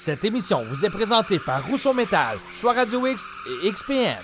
Cette émission vous est présentée par Rousseau Métal, Choix Radio X et XPN.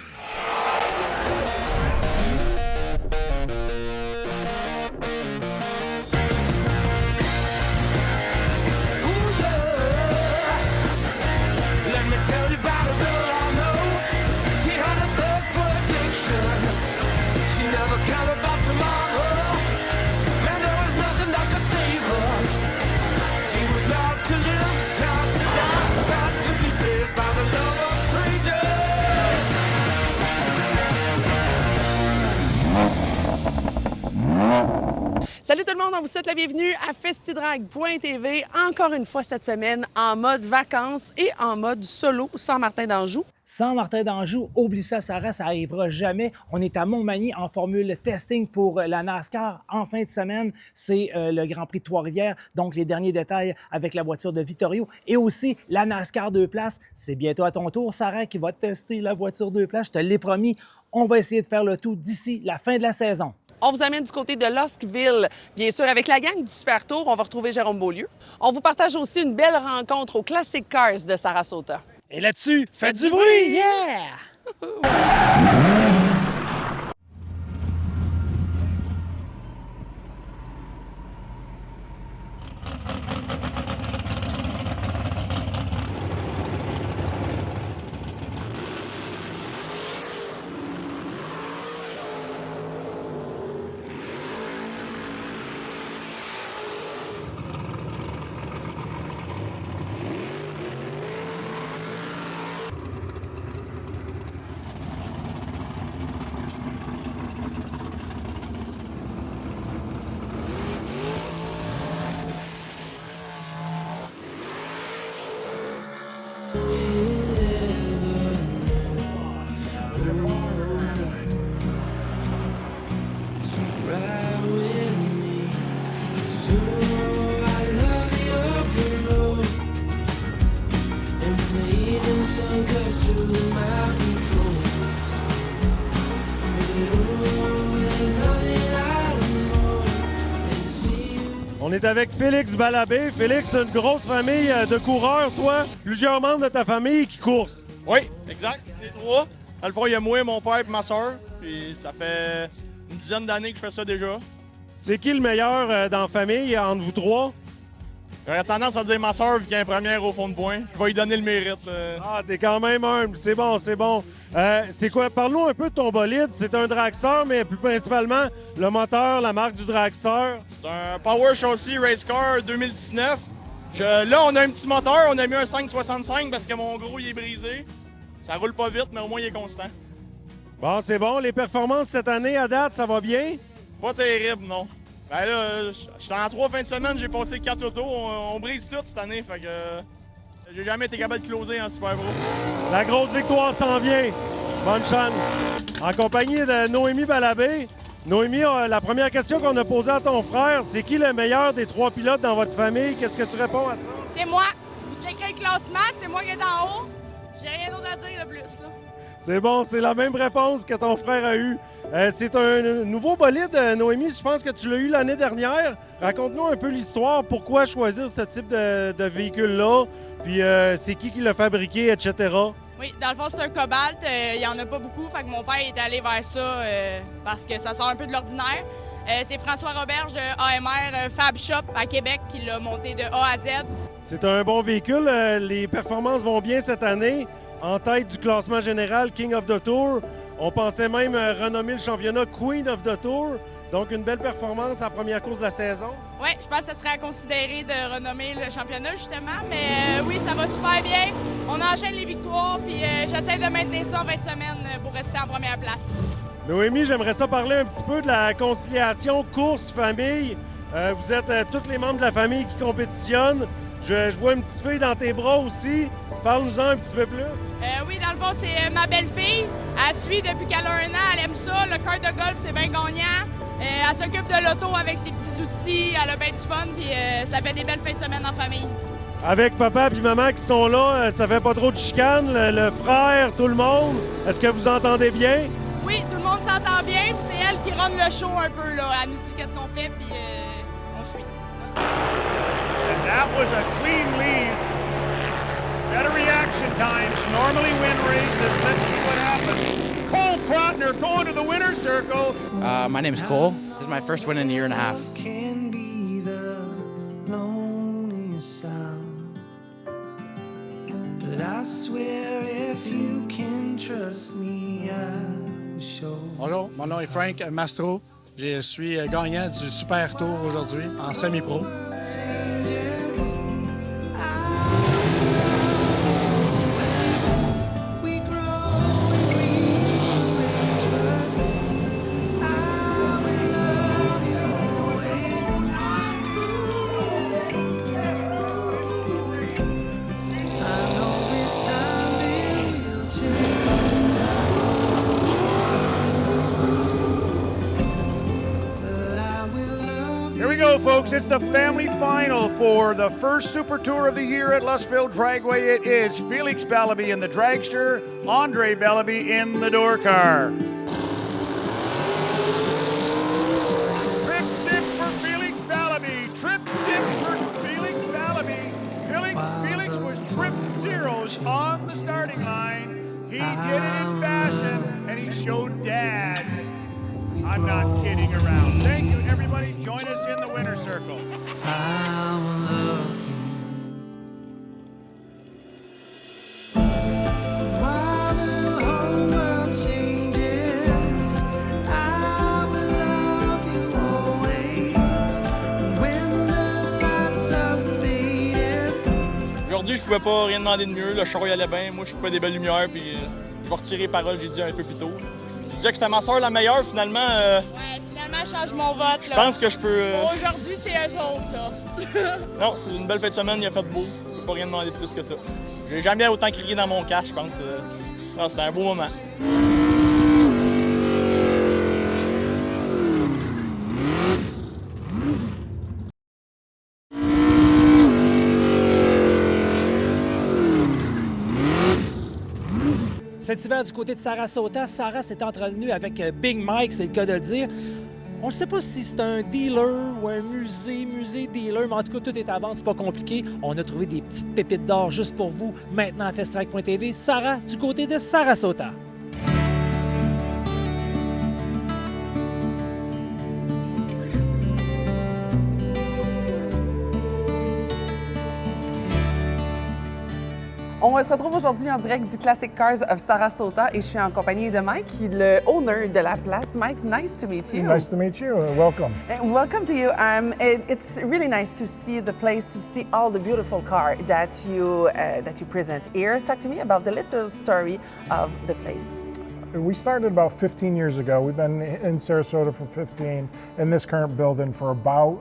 Salut tout le monde, on vous souhaite la bienvenue à festidrag.tv, encore une fois cette semaine en mode vacances et en mode solo sans Martin d'Anjou. Sans Martin d'Anjou, oublie ça, Sarah, ça n'arrivera jamais. On est à Montmagny en formule testing pour la NASCAR. En fin de semaine, c'est le Grand Prix de Trois-Rivières, donc les derniers détails avec la voiture de Vittorio. Et aussi la NASCAR 2 places. C'est bientôt à ton tour, Sarah, qui va tester la voiture 2 places. Je te l'ai promis, on va essayer de faire le tout d'ici la fin de la saison. On vous amène du côté de Loskville, bien sûr, avec la gang du Super Tour. On va retrouver Jérôme Beaulieu. On vous partage aussi une belle rencontre au Classic Cars de Sarasota. Et là-dessus, faites du bruit! Yeah! On est avec Félix Balabé. Félix, une grosse famille de coureurs, toi. Plusieurs membres de ta famille qui courent. Oui, exact. Les trois. Dans le fond, il y a moi, mon père et ma soeur. Puis ça fait une dizaine d'années que je fais ça déjà. C'est qui le meilleur dans la famille entre vous trois? J'aurais tendance à dire ma soeur vu qu'elle est première au fond de point. Je vais lui donner le mérite. Ah, t'es quand même humble. C'est bon, c'est bon. C'est quoi? Parle-nous un peu de ton bolide. C'est un dragster, mais plus principalement le moteur, la marque du dragster. C'est un Power Chassis Race Car 2019. Là, on a un petit moteur. On a mis un 565 parce que mon gros, il est brisé. Ça roule pas vite, mais au moins, il est constant. Bon, c'est bon. Les performances cette année, à date, ça va bien? Pas terrible, non. Ben là, j'étais en 3 fins de semaine, j'ai passé 4 autos. On brise tout cette année, fait que j'ai jamais été capable de closer en Super Pro. La grosse victoire s'en vient. Bonne chance. En compagnie de Noémie Balabé. Noémie, la première question qu'on a posée à ton frère, c'est qui le meilleur des 3 pilotes dans votre famille? Qu'est-ce que tu réponds à ça? C'est moi. Vous checkerez le classement, c'est moi qui est en haut. J'ai rien d'autre à dire de plus, là. C'est bon, c'est la même réponse que ton frère a eue. C'est un nouveau bolide, Noémie. Je pense que tu l'as eu l'année dernière. Raconte-nous un peu l'histoire. Pourquoi choisir ce type de véhicule-là? Puis c'est qui l'a fabriqué, etc. Oui, dans le fond, c'est un Cobalt. Il n'y en a pas beaucoup. Fait que mon père est allé vers ça parce que ça sort un peu de l'ordinaire. C'est François Roberge de AMR Fab Shop à Québec qui l'a monté de A à Z. C'est un bon véhicule. Les performances vont bien cette année. En tête du classement général King of the Tour. On pensait même renommer le championnat Queen of the Tour. Donc, une belle performance à la première course de la saison. Oui, je pense que ce serait à considérer de renommer le championnat, justement. Mais oui, ça va super bien. On enchaîne les victoires, puis j'essaie de maintenir ça en 20 semaines pour rester en première place. Noémie, j'aimerais ça parler un petit peu de la conciliation course-famille. Vous êtes tous les membres de la famille qui compétitionnent. Je vois une petite fille dans tes bras aussi. Parle-nous-en un petit peu plus. Oui, dans le fond, c'est ma belle-fille. Elle suit depuis qu'elle a 1 an. Elle aime ça. Le kart de golf, c'est bien gagnant. Elle s'occupe de l'auto avec ses petits outils. Elle a bien du fun. Puis ça fait des belles fins de semaine en famille. Avec papa et maman qui sont là, ça fait pas trop de chicane, le frère, tout le monde. Est-ce que vous entendez bien? Oui, tout le monde s'entend bien. Puis c'est elle qui run le show un peu, là. Elle nous dit qu'est-ce qu'on fait, puis on suit. And that was a clean lead times, normally win races. Let's see what happens. Cole Protner going to the winner's circle. My name's Cole. This is my first win in a year and a half. Can be the loneliest sound, but I swear if you can trust me, I will show. Bonjour, mon nom est Frank Mastro. Je suis gagnant du Super Tour aujourd'hui en semi-pro. Here we go, folks. It's the family final for the first Super Tour of the year at Lustville Dragway. It is Felix Bellaby in the dragster, Andre Bellaby in the door car. Trip zip for Felix Bellaby. Trip zip for Felix Bellaby. Felix was trip zeros on the starting line. He did it in fashion, and he showed Dad. I'm not kidding around. Thank you, everybody. Join us in the winner's circle. I will love you. While the whole world changes, I will love you always. When the lights are fading. Aujourd'hui, je pouvais pas rien demander de mieux. Le show y allait bien. Moi, je coupais des belles lumières, puis je vais retirer les paroles que j'ai dit un peu plus tôt. Je disais que c'était ma soeur la meilleure, finalement. Ouais, finalement, je change mon vote. Je pense que je peux. Aujourd'hui, c'est eux autres, là. Non, c'est une belle fin de semaine, il a fait beau. Je peux pas rien demander de plus que ça. J'ai jamais autant crié dans mon casque, je pense. Non, c'était un beau moment. Cet hiver, du côté de Sarasota, Sarah s'est entretenue avec Big Mike, c'est le cas de le dire. On ne sait pas si c'est un dealer ou un musée dealer, mais en tout cas, tout est à vendre, c'est pas compliqué. On a trouvé des petites pépites d'or juste pour vous maintenant à feststrike.tv. Sarah, du côté de Sarasota. On se retrouve aujourd'hui en direct du Classic Cars of Sarasota et je suis en compagnie de Mike, le owner de la place. Mike, nice to meet you. Nice to meet you. Welcome. Welcome to you. It's really nice to see the place, to see all the beautiful cars that you present here. Talk to me about the little story of the place. We started about 15 years ago. We've been in Sarasota for 15, in this current building for about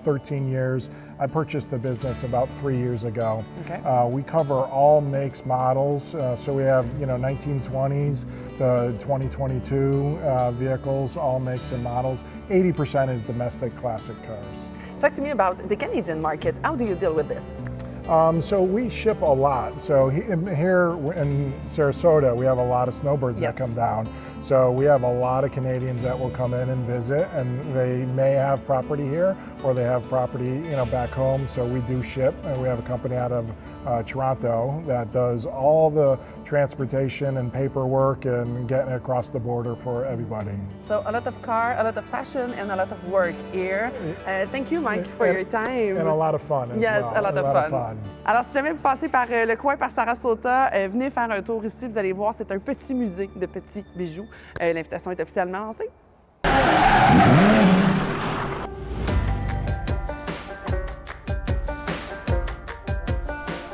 13 years. I purchased the business about 3 years ago. Okay. We cover all makes, models. So we have 1920s to 2022 vehicles, all makes and models. 80% is domestic classic cars. Talk to me about the Canadian market. How do you deal with this? So we ship a lot. So here in Sarasota, we have a lot of snowbirds that come down. So we have a lot of Canadians that will come in and visit, and they may have property here or they have property, back home. So we do ship, and we have a company out of Toronto that does all the transportation and paperwork and getting it across the border for everybody. So a lot of car, a lot of passion, and a lot of work here. Thank you, Mike, for your time. And a lot of fun as well. Yes, a lot of fun. Alors, si jamais vous passez par le coin, par Sarasota, venez faire un tour ici. Vous allez voir, c'est un petit musée de petits bijoux. L'invitation est officiellement lancée.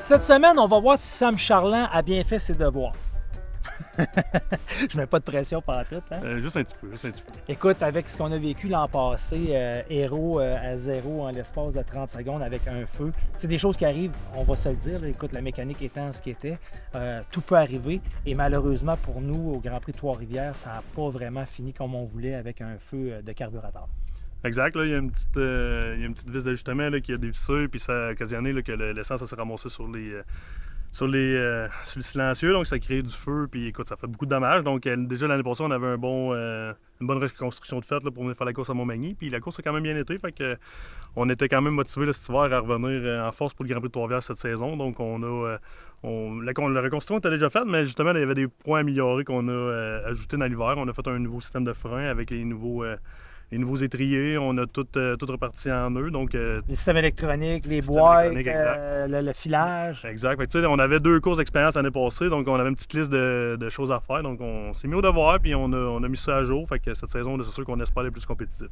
Cette semaine, on va voir si Sam Charland a bien fait ses devoirs. Je mets pas de pression par tout. Hein? Juste un petit peu. Écoute, avec ce qu'on a vécu l'an passé, héros à zéro en l'espace de 30 secondes avec un feu, c'est des choses qui arrivent, on va se le dire. Écoute, la mécanique étant ce qui était, tout peut arriver. Et malheureusement pour nous, au Grand Prix de Trois-Rivières, ça n'a pas vraiment fini comme on voulait avec un feu de carburateur. Exact. Là, il y a une petite vis d'ajustement qui a dévissé, puis ça a occasionné là, que l'essence s'est ramassée sur sur le silencieux, donc ça crée du feu, puis écoute, ça fait beaucoup de dommages. Donc déjà l'année passée, on avait une bonne reconstruction de fête là, pour venir faire la course à Montmagny, puis la course a quand même bien été, fait que on était quand même motivés cet hiver à revenir en force pour le Grand Prix de Trois-Rivières cette saison. Donc la reconstruction était déjà faite, mais justement, il y avait des points améliorés qu'on a ajoutés dans l'hiver. On a fait un nouveau système de frein avec les nouveaux étriers, on a tout reparti en eux. Donc, les systèmes électroniques, les boîtes, le filage. Exact. Fait que, on avait 2 courses d'expérience l'année passée, donc on avait une petite liste de choses à faire. Donc on s'est mis au devoir, puis on a mis ça à jour. Fait que cette saison, c'est sûr qu'on espère les plus compétitifs.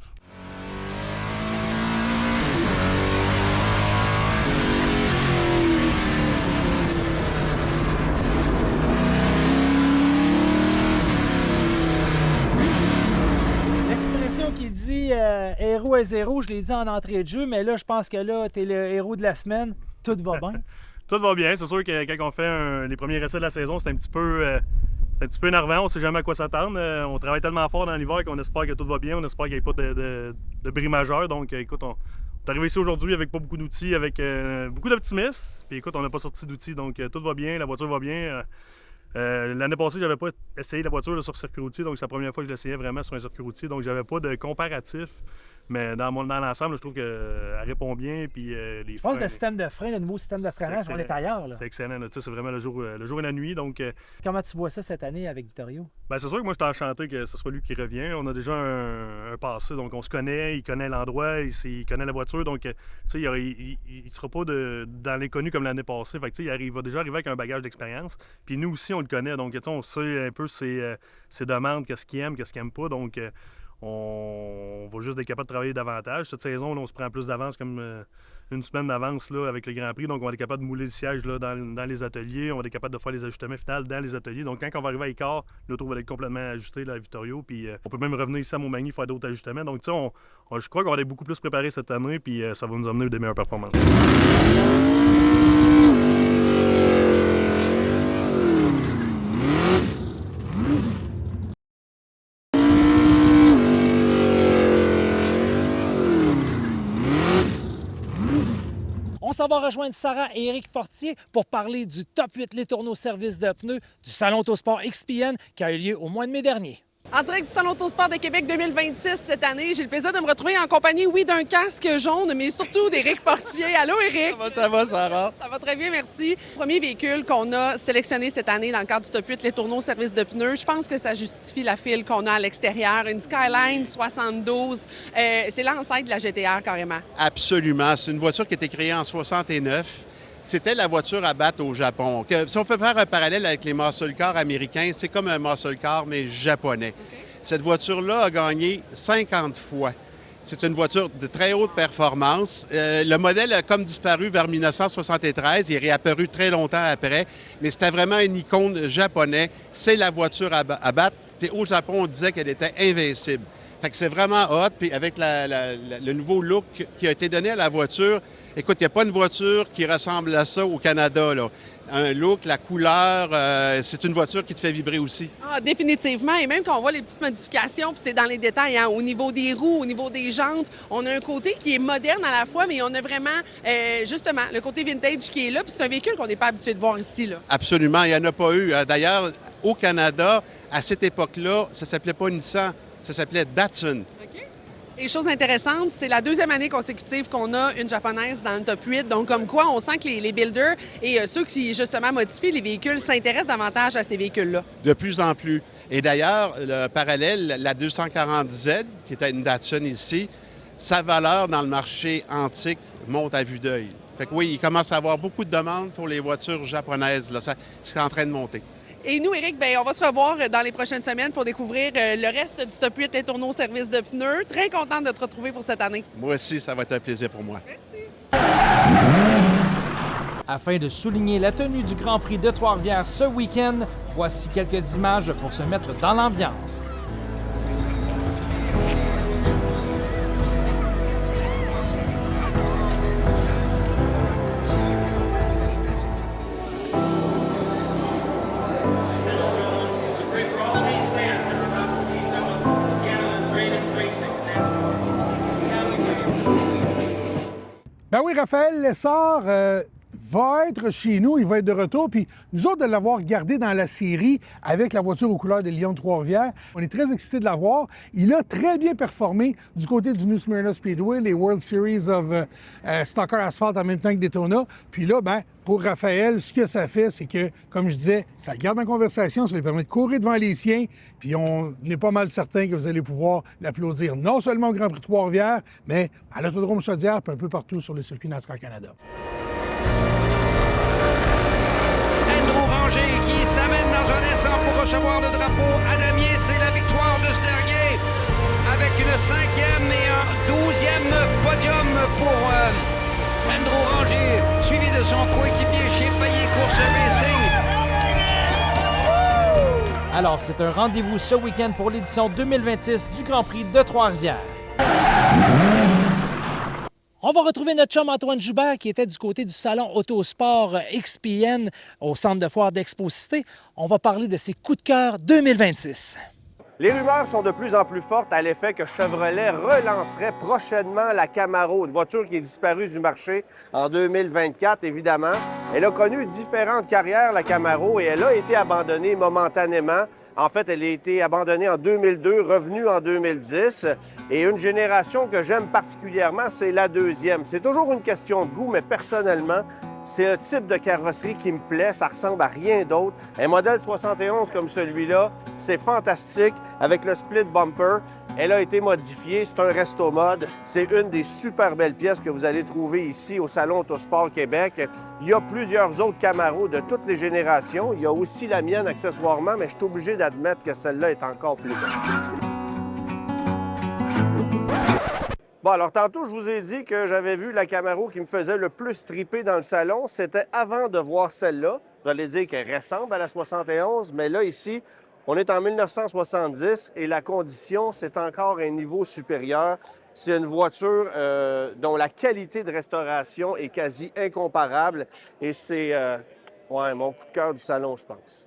Qui dit héros à zéro, je l'ai dit en entrée de jeu, mais là, je pense que là, tu es le héros de la semaine. Tout va bien. Tout va bien. C'est sûr que quand on fait les premiers essais de la saison, c'est un petit peu énervant. On ne sait jamais à quoi s'attendre. On travaille tellement fort dans l'hiver qu'on espère que tout va bien. On espère qu'il n'y ait pas de bris majeur. Donc, écoute, on est arrivé ici aujourd'hui avec pas beaucoup d'outils, avec beaucoup d'optimisme. Puis, écoute, on n'a pas sorti d'outils. Donc, tout va bien. La voiture va bien. L'année passée, j'avais pas essayé la voiture là, sur circuit routier, donc c'est la première fois que je l'essayais vraiment sur un circuit routier, donc j'avais pas de comparatif. Mais dans l'ensemble, je trouve qu'elle répond bien. Puis, les je pense que le système de frein, le nouveau système de freinage, on est ailleurs. C'est excellent. C'est vraiment le jour et la nuit. Donc, comment tu vois ça cette année avec Vittorio? Bien, c'est sûr que moi, je suis enchanté que ce soit lui qui revient. On a déjà un passé, donc on se connaît, il connaît l'endroit, il connaît la voiture. Donc, il ne sera pas dans l'inconnu comme l'année passée. Fait que, il va déjà arriver avec un bagage d'expérience. Puis nous aussi, on le connaît. Donc, on sait un peu ses demandes, qu'est-ce qu'il aime, qu'est-ce qu'il n'aime pas. Donc, on va juste être capable de travailler davantage. Cette saison, là, on se prend plus d'avance, comme une semaine d'avance là, avec le Grand Prix. Donc, on va être capable de mouler le siège là, dans les ateliers. On va être capable de faire les ajustements finaux dans les ateliers. Donc, quand on va arriver à Icare, l'auto va être complètement ajusté là, à Vittorio. Puis, on peut même revenir ici à Montmagny faire d'autres ajustements. Donc, je crois qu'on va être beaucoup plus préparé cette année. Puis, ça va nous amener des meilleures performances. On s'en va rejoindre Sarah et Éric Fortier pour parler du Top 8 Les Tourneaux Service de pneus du Salon Autosport XPN qui a eu lieu au mois de mai dernier. En direct du Salon Autosport de Québec 2026 cette année, j'ai le plaisir de me retrouver en compagnie, oui, d'un casque jaune, mais surtout d'Éric Fortier. Allô, Éric? Ça va, Sarah? Ça va très bien, merci. Premier véhicule qu'on a sélectionné cette année dans le cadre du Top 8 Les Tourneaux Service de pneus, je pense que ça justifie la file qu'on a à l'extérieur. Une Skyline 72, c'est l'ancêtre de la GTR carrément. Absolument. C'est une voiture qui a été créée en 69. C'était la voiture à battre au Japon. Si on fait faire un parallèle avec les muscle cars américains, c'est comme un muscle car, mais japonais. Okay. Cette voiture-là a gagné 50 fois. C'est une voiture de très haute performance. Le modèle a comme disparu vers 1973. Il est réapparu très longtemps après, mais c'était vraiment une icône japonais. C'est la voiture à battre. Puis au Japon, on disait qu'elle était invincible. Fait que c'est vraiment hot. Puis avec le nouveau look qui a été donné à la voiture, écoute, il n'y a pas une voiture qui ressemble à ça au Canada, là. Un look, la couleur, c'est une voiture qui te fait vibrer aussi. Ah, définitivement. Et même quand on voit les petites modifications, puis c'est dans les détails, hein, au niveau des roues, au niveau des jantes, on a un côté qui est moderne à la fois, mais on a vraiment, justement, le côté vintage qui est là. Puis c'est un véhicule qu'on n'est pas habitué de voir ici, là. Absolument. Il n'y en a pas eu. D'ailleurs, au Canada, à cette époque-là, ça ne s'appelait pas Nissan, ça s'appelait Datsun. Et chose intéressante, c'est la deuxième année consécutive qu'on a une japonaise dans le top 8. Donc, comme quoi, on sent que les builders et ceux qui, justement, modifient les véhicules s'intéressent davantage à ces véhicules-là. De plus en plus. Et d'ailleurs, le parallèle, la 240Z, qui était une Datsun ici, sa valeur dans le marché antique monte à vue d'œil. Fait que oui, il commence à avoir beaucoup de demandes pour les voitures japonaises. Là. C'est en train de monter. Et nous, Éric, bien, on va se revoir dans les prochaines semaines pour découvrir le reste du Top 8 Les Tourneaux Service de pneus. Très contente de te retrouver pour cette année. Moi aussi, ça va être un plaisir pour moi. Merci. Afin de souligner la tenue du Grand Prix de Trois-Rivières ce week-end, voici quelques images pour se mettre dans l'ambiance. Ben oui, Raphaël Lessard, va être chez nous, il va être de retour. Puis nous autres, de l'avoir gardé dans la série avec la voiture aux couleurs des Lions de Trois-Rivières, on est très excités de l'avoir. Il a très bien performé du côté du New Smyrna Speedway, les World Series of Stock Car Asphalt en même temps que Daytona. Puis là, ben, pour Raphaël, ce que ça fait, c'est que, comme je disais, ça le garde en conversation, ça lui permet de courir devant les siens, puis on est pas mal certain que vous allez pouvoir l'applaudir non seulement au Grand Prix de Trois-Rivières, mais à l'Autodrome Chaudière, puis un peu partout sur le circuit NASCAR Canada. Andrew Ranger qui s'amène dans un instant pour recevoir le drapeau à damier. C'est la victoire de ce dernier avec une 5e et un 12e podium pour Andrew Ranger, suivi de son coéquipier chez Payet Course Racing. Alors, c'est un rendez-vous ce week-end pour l'édition 2026 du Grand Prix de Trois-Rivières. On va retrouver notre chum Antoine Joubert qui était du côté du salon Autosport XPN au centre de foire d'Exposité. On va parler de ses coups de cœur 2026. Les rumeurs sont de plus en plus fortes à l'effet que Chevrolet relancerait prochainement la Camaro, une voiture qui est disparue du marché en 2024, évidemment. Elle a connu différentes carrières, la Camaro, et elle a été abandonnée momentanément. En fait, elle a été abandonnée en 2002, revenue en 2010. Et une génération que j'aime particulièrement, c'est la deuxième. C'est toujours une question de goût, mais personnellement, c'est le type de carrosserie qui me plaît, ça ressemble à rien d'autre. Un modèle 71 comme celui-là, c'est fantastique avec le split bumper. Elle a été modifiée, c'est un resto mode. C'est une des super belles pièces que vous allez trouver ici au Salon Autosport Québec. Il y a plusieurs autres Camaro de toutes les générations. Il y a aussi la mienne accessoirement, mais je suis obligé d'admettre que celle-là est encore plus belle. Bon, alors tantôt, je vous ai dit que j'avais vu la Camaro qui me faisait le plus triper dans le salon. C'était avant de voir celle-là. Vous allez dire qu'elle ressemble à la 71, mais là, ici, on est en 1970 et la condition, c'est encore un niveau supérieur. C'est une voiture dont la qualité de restauration est quasi incomparable et c'est mon coup de cœur du salon, je pense.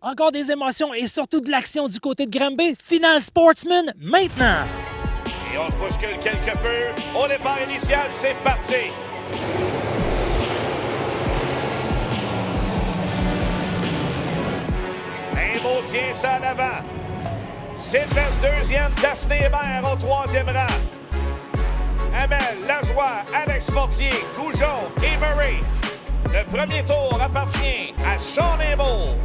Encore des émotions et surtout de l'action du côté de Granby. Final Sportsman maintenant! Et on se bouscule quelque peu. Au départ initial, c'est parti. Rainbow tient ça à l'avant. Sylvestre deuxième, Daphné Hébert au troisième rang. Amel, Lajoie, Alex Fortier, Goujon et Murray. Le premier tour appartient à Sean Rainbow.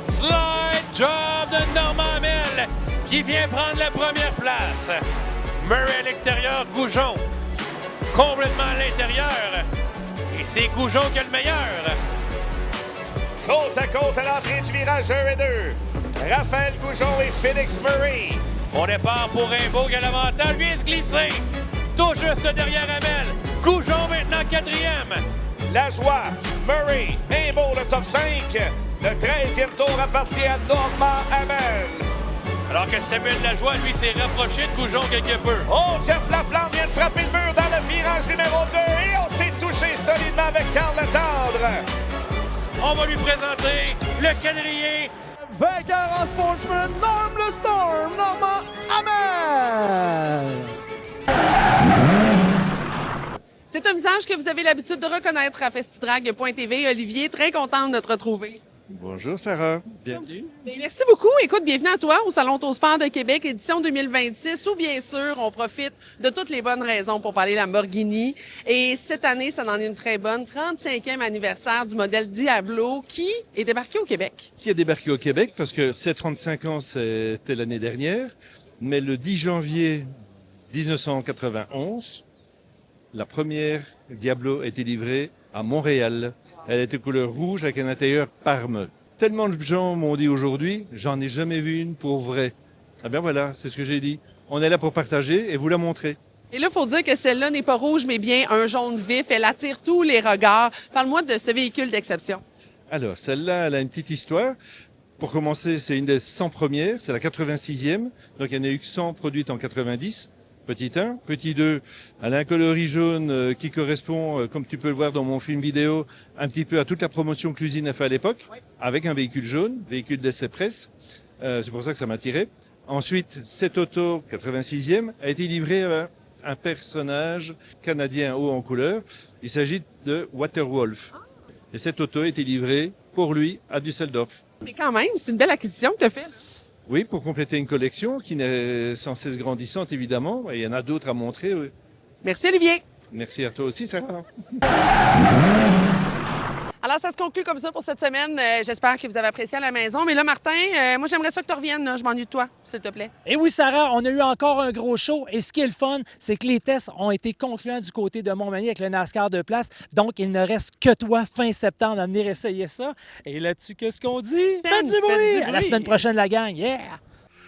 Slide job de Normand Amel qui vient prendre la première place. Murray à l'extérieur, Goujon complètement à l'intérieur. Et c'est Goujon qui a le meilleur. Côte à côte à l'entrée du virage 1 et 2. Raphaël Goujon et Félix Murray. Au départ pour Rainbow qui a l'avantage, vient se glisser. Tout juste derrière Amel. Goujon maintenant quatrième. Lajoie, Murray, Rainbow le top 5. Le 13e tour appartient à Normand Amel. Alors que Samuel Lajoie, lui, s'est rapproché de Goujon quelque peu. Oh, Jeff Laflamme vient de frapper le mur dans le virage numéro 2 et on s'est touché solidement avec Carl Latendre. On va lui présenter le quadrillé. Vainqueur en Sportsman, Norm le Storm, Normand Amel. C'est un visage que vous avez l'habitude de reconnaître à Festidrag.tv. Olivier, très contente de te retrouver. Bonjour Sarah, bienvenue. Bien, merci beaucoup. Écoute, bienvenue à toi au Salon Autosport de Québec, édition 2026, où bien sûr, on profite de toutes les bonnes raisons pour parler Lamborghini. Et cette année, ça en est une très bonne, 35e anniversaire du modèle Diablo qui est débarqué au Québec. Qui est débarqué au Québec parce que ces 35 ans, c'était l'année dernière, mais le 10 janvier 1991, la première Diablo a été livrée à Montréal. Elle était couleur rouge avec un intérieur Parme. Tellement de gens m'ont dit aujourd'hui, j'en ai jamais vu une pour vrai. Ah bien voilà, c'est ce que j'ai dit. On est là pour partager et vous la montrer. Et là, il faut dire que celle-là n'est pas rouge, mais bien un jaune vif. Elle attire tous les regards. Parle-moi de ce véhicule d'exception. Alors, celle-là, elle a une petite histoire. Pour commencer, c'est une des 100 premières, c'est la 86e. Donc, il y en a eu que 100 produites en 90. Petit 1. Petit 2, elle a un coloris jaune qui correspond, comme tu peux le voir dans mon film vidéo, un petit peu à toute la promotion que l'usine a fait à l'époque, avec un véhicule jaune, véhicule d'essai presse. C'est pour ça que ça m'a attiré. Ensuite, cette auto 86e a été livrée à un personnage canadien haut en couleur. Il s'agit de Waterwolf. Et cette auto a été livrée pour lui à Düsseldorf. Mais quand même, c'est une belle acquisition que tu as faite. Oui, pour compléter une collection qui est sans cesse grandissante, évidemment. Et il y en a d'autres à montrer. Oui. Merci, Olivier. Merci à toi aussi, Sarah. Alors, ça se conclut comme ça pour cette semaine. J'espère que vous avez apprécié à la maison. Mais là, Martin, moi, j'aimerais ça que tu reviennes. Là. Je m'ennuie de toi, s'il te plaît. Et oui, Sarah, on a eu encore un gros show. Et ce qui est le fun, c'est que les tests ont été concluants du côté de Montmagny avec le NASCAR de place. Donc, il ne reste que toi, fin septembre, à venir essayer ça. Et là-dessus, qu'est-ce qu'on dit? Faites du bruit! À la semaine prochaine, la gang. Yeah!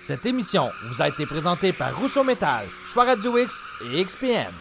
Cette émission vous a été présentée par Rousseau Métal, Choix Radio X et XPN.